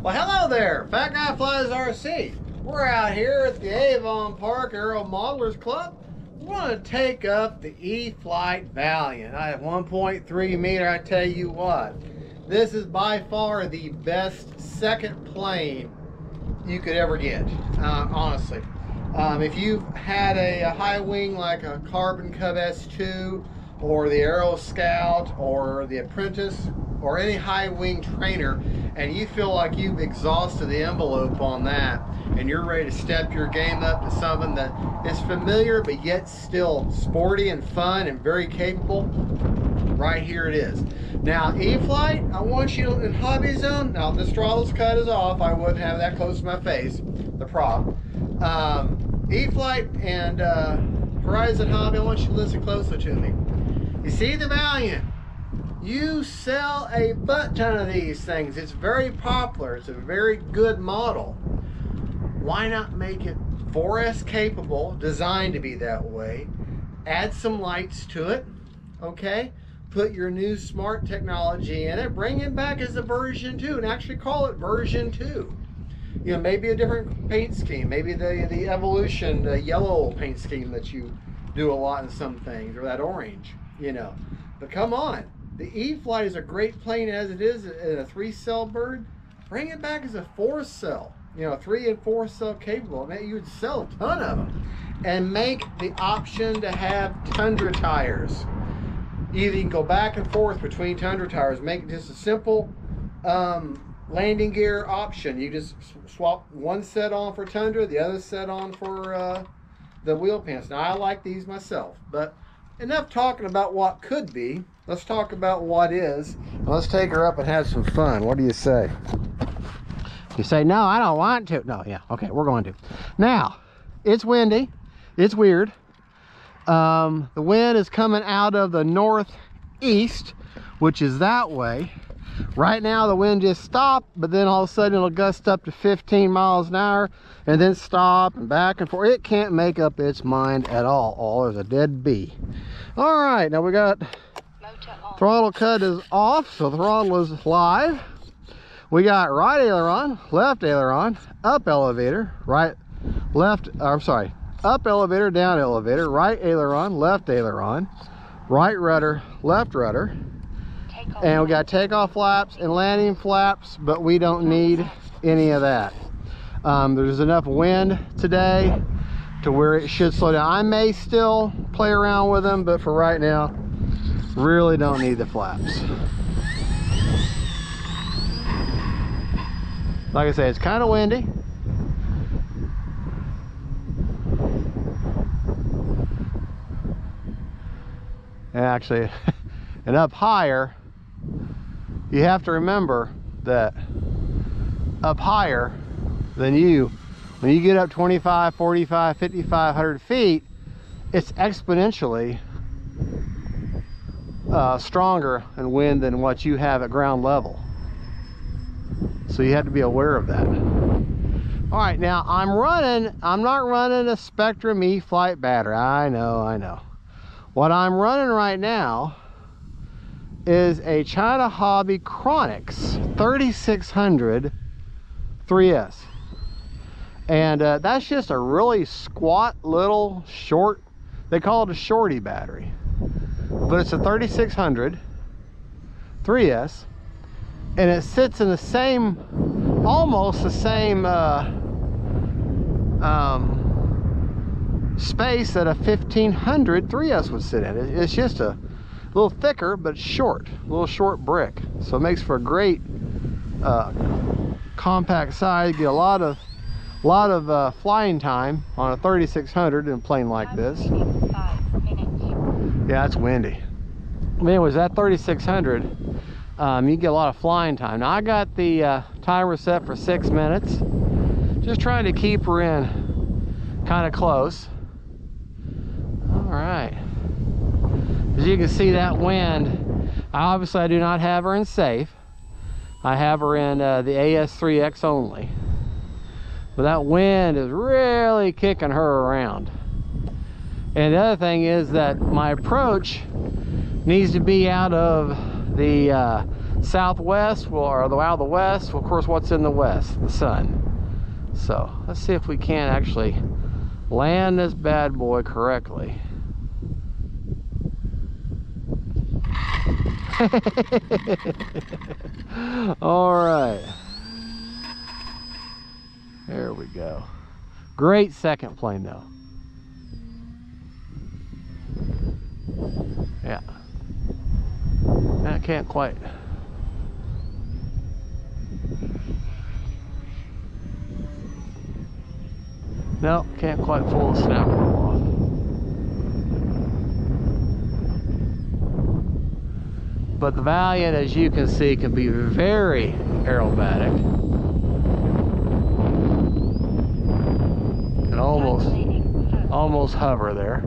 Well, hello there, Fat Guy Flies RC. We're out here at the Avon Park Aero Modelers Club. We want to take up the E-Flite Valiant. I have 1.3 meter. I tell you what, this is by far the best second plane you could ever get, honestly. If you've had a high wing like a Carbon Cub S2 or the Aero Scout or the Apprentice or any high wing trainer, and you feel like you've exhausted the envelope on that and you're ready to step your game up to something that is familiar but yet still sporty and fun and very capable, right here it is. Now, E-Flite, I want you in Hobby Zone. Now, this throttle's cut is off. I wouldn't have that close to my face, the prop. E-Flite and Horizon Hobby, I want you to listen closely to me. You see the Valiant? You sell a butt ton of these things. It's very popular. It's a very good model. Why not make it 4S capable, designed to be that way? Add some lights to it, okay? Put your new smart technology in it. Bring it back as a version 2 and actually call it version 2. You know, maybe a different paint scheme. Maybe the Evolution, the yellow paint scheme that you do a lot in some things, or that orange, you know. But come on. The E-Flite is a great plane as it is, in a 3-cell bird. Bring it back as a 4-cell, you know, 3 and 4-cell capable. Man, you would sell a ton of them. And make the option to have Tundra tires. Either you can go back and forth between Tundra tires. Make it just a simple landing gear option. You just swap one set on for Tundra, the other set on for the wheel pants. Now, I like these myself, but enough talking about what could be. Let's talk about what is. Let's take her up and have some fun. What do you say? You say, no, I don't want to. No, yeah, okay, we're going to. Now, it's windy. It's weird. The wind is coming out of the northeast, which is that way. Right now, the wind just stopped, but then all of a sudden it'll gust up to 15 miles an hour and then stop and back and forth. It can't make up its mind at all. Oh, there's a dead bee. All right, now we got throttle cut is off, so the throttle is live. We got right aileron, left aileron, up elevator, right, left, I'm sorry, up elevator, down elevator, right aileron, left aileron, right rudder, left rudder. And we got takeoff flaps and landing flaps, but we don't need any of that. There's enough wind today to where it should slow down. I may still play around with them, but for right now, really don't need the flaps. Like I say, it's kind of windy. And actually, and up higher, you have to remember that up higher than you, when you get up 25, 45, 55, 100 feet, it's exponentially stronger in wind than what you have at ground level. So you have to be aware of that. All right, now I'm not running a Spectrum E-Flite battery. I know. What I'm running right now is a China Hobby Chronix 3600 3S. And that's just a really squat little short, they call it a shorty battery. But it's a 3600 3S. And it sits in the same, almost the same space that a 1500 3S would sit in. It's just a little thicker, but short, a little short brick. So it makes for a great compact size. You get a lot of flying time on a 3600 in a plane like this. 5 minutes. Yeah, it's windy. Anyways, that 3600, you get a lot of flying time. Now I got the timer set for 6 minutes. Just trying to keep her in kind of close. All right. As you can see, that wind, obviously I do not have her in safe. I have her in the AS3X only. But that wind is really kicking her around. And the other thing is that my approach needs to be out of the southwest, or out of the west. Well, of course, what's in the west? The sun. So let's see if we can actually land this bad boy correctly. All right. There we go. Great second plane though. Yeah. I can't quite. No, can't quite pull the snap wheel off. But the Valiant, as you can see, can be very aerobatic. Can almost hover there.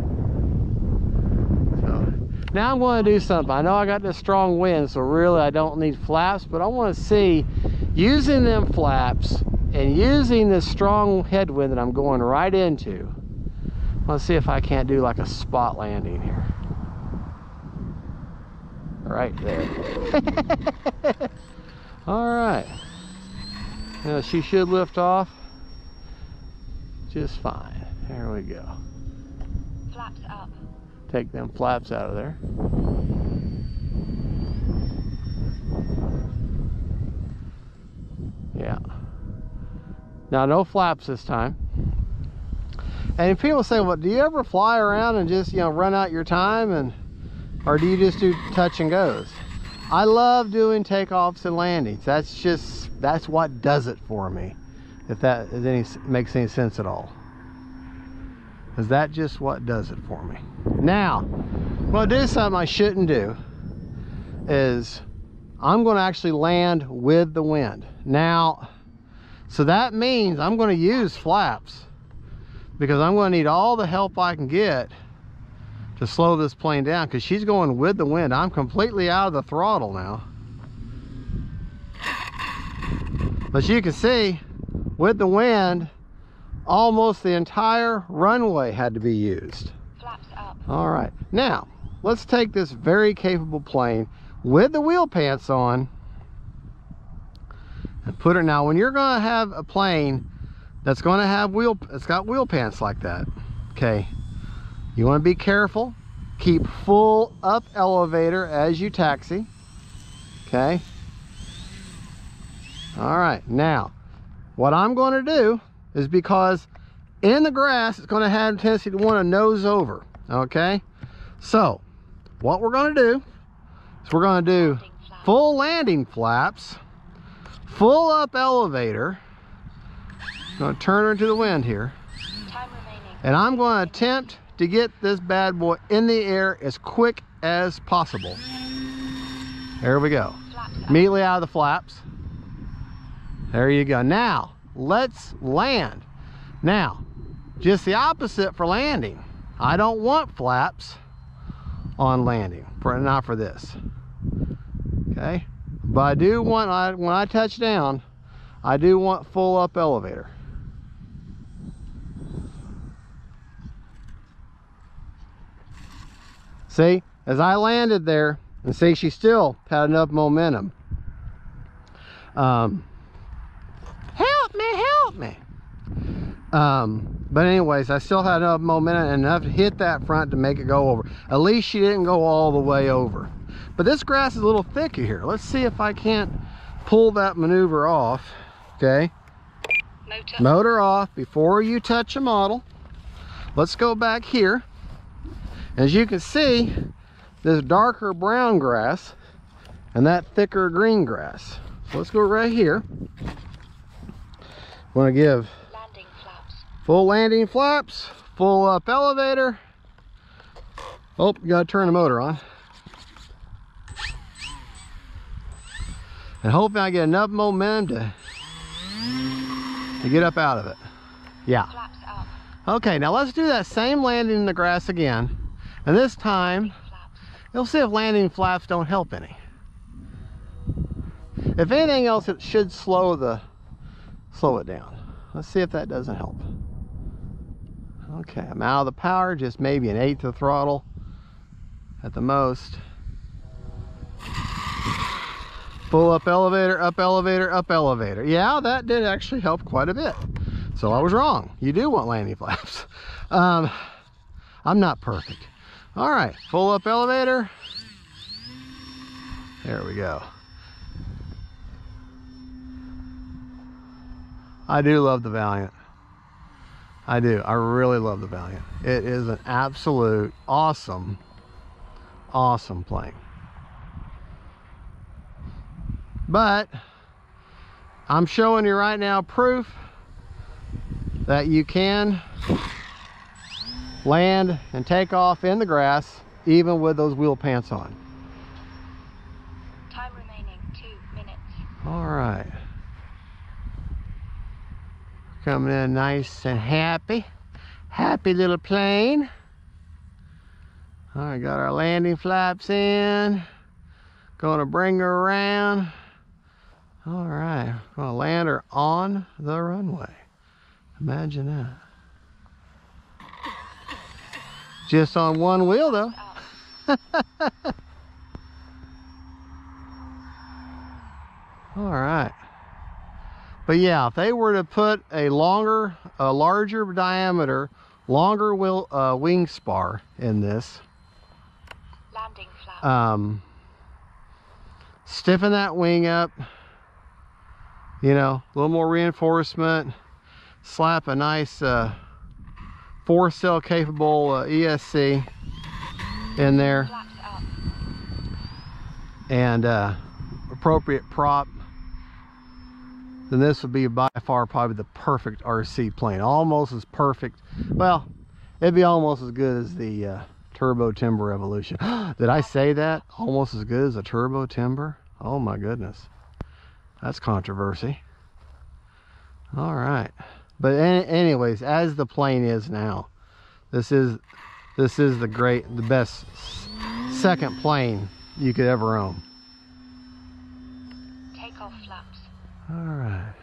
So now I'm going to do something. I know I got this strong wind, so really I don't need flaps, but I want to see, using them flaps and using this strong headwind that I'm going right into, let's see if I can't do like a spot landing here. Right there. All right. Now she should lift off just fine. There we go. Flaps up. Take them flaps out of there. Yeah. Now no flaps this time. And people say, well, do you ever fly around and just, run out your time, or do you just do touch and goes? I love doing takeoffs and landings. That's what does it for me. If that makes any sense at all. Is that just what does it for me? Now, I'm going to do something I shouldn't do. Is I'm going to actually land with the wind. Now, so that means I'm going to use flaps, because I'm going to need all the help I can get to slow this plane down, because she's going with the wind. I'm completely out of the throttle now. But you can see, with the wind, almost the entire runway had to be used. Flaps up. All right, now let's take this very capable plane with the wheel pants on and put it. Now, when you're going to have a plane that's going to have it's got wheel pants like that, okay, you want to be careful. Keep full up elevator as you taxi. Okay. All right. Now, what I'm going to do is, because in the grass, it's going to have a tendency to want to nose over. Okay. So, what we're going to do is we're going to do full landing flaps, full up elevator. I'm going to turn her into the wind here. Time remaining. And I'm going to attempt to get this bad boy in the air as quick as possible. There we go. Immediately out of the flaps. There you go. Now, let's land. Now, just the opposite for landing. I don't want flaps on landing, not for this. Okay? But I do want, when I touch down, I do want full up elevator. See, as I landed there, and see, she still had enough momentum. Help me. But anyways, I still had enough momentum and enough to hit that front to make it go over. At least she didn't go all the way over. But this grass is a little thicker here. Let's see if I can't pull that maneuver off. Okay. Motor off before you touch a model. Let's go back here. As you can see, this darker brown grass and that thicker green grass. So let's go right here. Want to give Landing flaps. Full landing flaps, full up elevator. Oh, you gotta turn the motor on. And hopefully I get enough momentum to get up out of it. Yeah. Flaps up. Okay, now let's do that same landing in the grass again. And this time, you'll see if landing flaps don't help any. If anything else, it should slow it down. Let's see if that doesn't help. Okay, I'm out of the power, just maybe an 1/8 of throttle at the most. Full up elevator, up elevator, up elevator. Yeah, that did actually help quite a bit. So I was wrong. You do want landing flaps. I'm not perfect. All right, full up elevator. There we go. I do love the Valiant. I do. I really love the Valiant. It is an absolute awesome, awesome plane. But I'm showing you right now proof that you can land and take off in the grass even with those wheel pants on. Time remaining 2 minutes. All right. Coming in nice and happy. Happy little plane. All right, got our landing flaps in. Gonna bring her around. All right, gonna land her on the runway. Imagine that. Just on one wheel though. All right. But yeah, if they were to put a larger diameter, longer wing spar in this, Landing flap. stiffen that wing up, you know, a little more reinforcement, slap a nice 4-cell capable ESC in there, Flaps up. and appropriate prop, then this would be by far probably the perfect RC plane. Almost as perfect. Well, it'd be almost as good as the Turbo Timber Evolution. Did I say that? Almost as good as a Turbo Timber? Oh my goodness. That's controversy. All right. But anyways, as the plane is now, this is the best second plane you could ever own. Takeoff flaps. All right.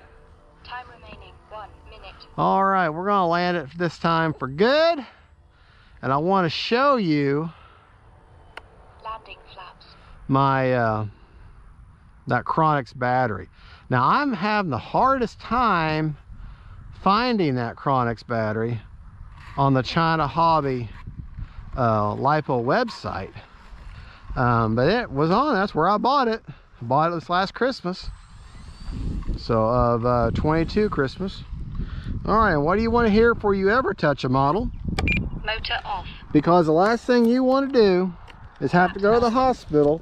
Time remaining 1 minute. All right, we're gonna land it this time for good. And I want to show you Landing flaps. my that Chronix battery. Now I'm having the hardest time finding that Chronix battery on the China Hobby LiPo website, but it was on. That's where I bought it. I bought it this last Christmas, so of 22 Christmas. All right, what do you want to hear before you ever touch a model? Motor off. Because the last thing you want to do is have to go to the hospital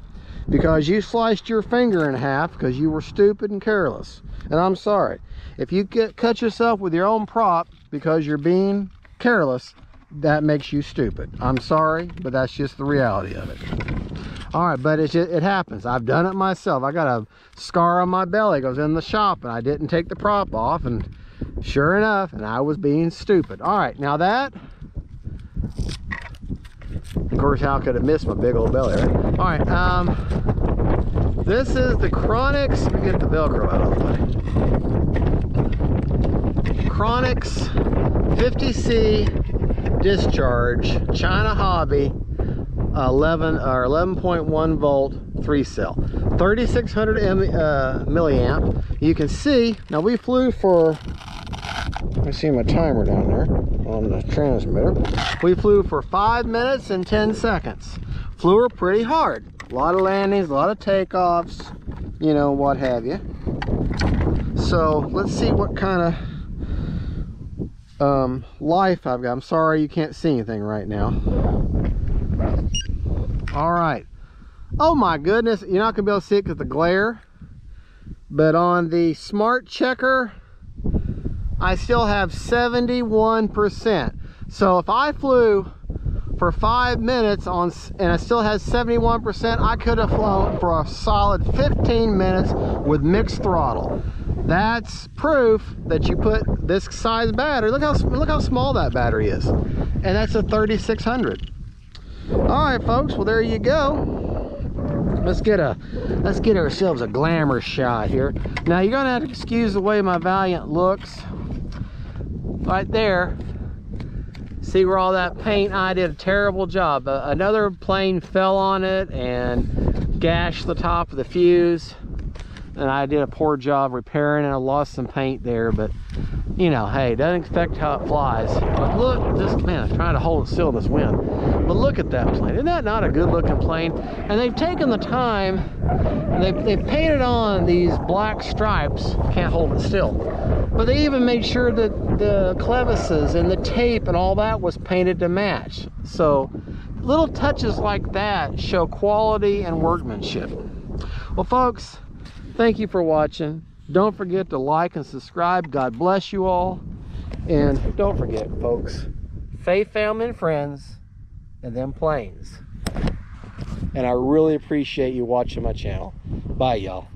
because you sliced your finger in half because you were stupid and careless. And I'm sorry. If you cut yourself with your own prop because you're being careless, that makes you stupid. I'm sorry, but that's just the reality of it. All right, but it happens. I've done it myself. I got a scar on my belly. It goes in the shop, and I didn't take the prop off, and sure enough, and I was being stupid. All right, now that, of course, how could it miss my big old belly, right? All right, this is the Chronix. Let me get the Velcro out of the way. Chronix 50C discharge, China Hobby, 11.1 volt 3-cell, 3600 milliamp. You can see now we flew for, I see my timer down there on the transmitter. We flew for 5 minutes and 10 seconds. Flew her pretty hard. A lot of landings, a lot of takeoffs, you know, what have you. So let's see what kind of life I've got. I'm sorry you can't see anything right now. All right. Oh my goodness, you're not gonna be able to see it because of the glare, but on the smart checker I still have 71%. So if I flew for 5 minutes and I still had 71%, I could have flown for a solid 15 minutes with mixed throttle. That's proof that you put this size battery. Look how small that battery is, and that's a 3600. All right, folks. Well, there you go. Let's get ourselves a glamour shot here. Now you're gonna have to excuse the way my Valiant looks. Right there. See where all that paint? I did a terrible job. Another plane fell on it and gashed the top of the fuse. and I did a poor job repairing and I lost some paint there, but you know, hey, it doesn't affect how it flies. But look, this, man, I'm trying to hold it still in this wind. But look at that plane. Isn't that not a good looking plane? And they've taken the time, and they've painted on these black stripes. Can't hold it still. But they even made sure that the clevises and the tape and all that was painted to match. So little touches like that show quality and workmanship. Well, folks, thank you for watching. Don't forget to like and subscribe. God bless you all. And don't forget, folks, faith, family, and friends, and them planes. And I really appreciate you watching my channel. Bye, y'all.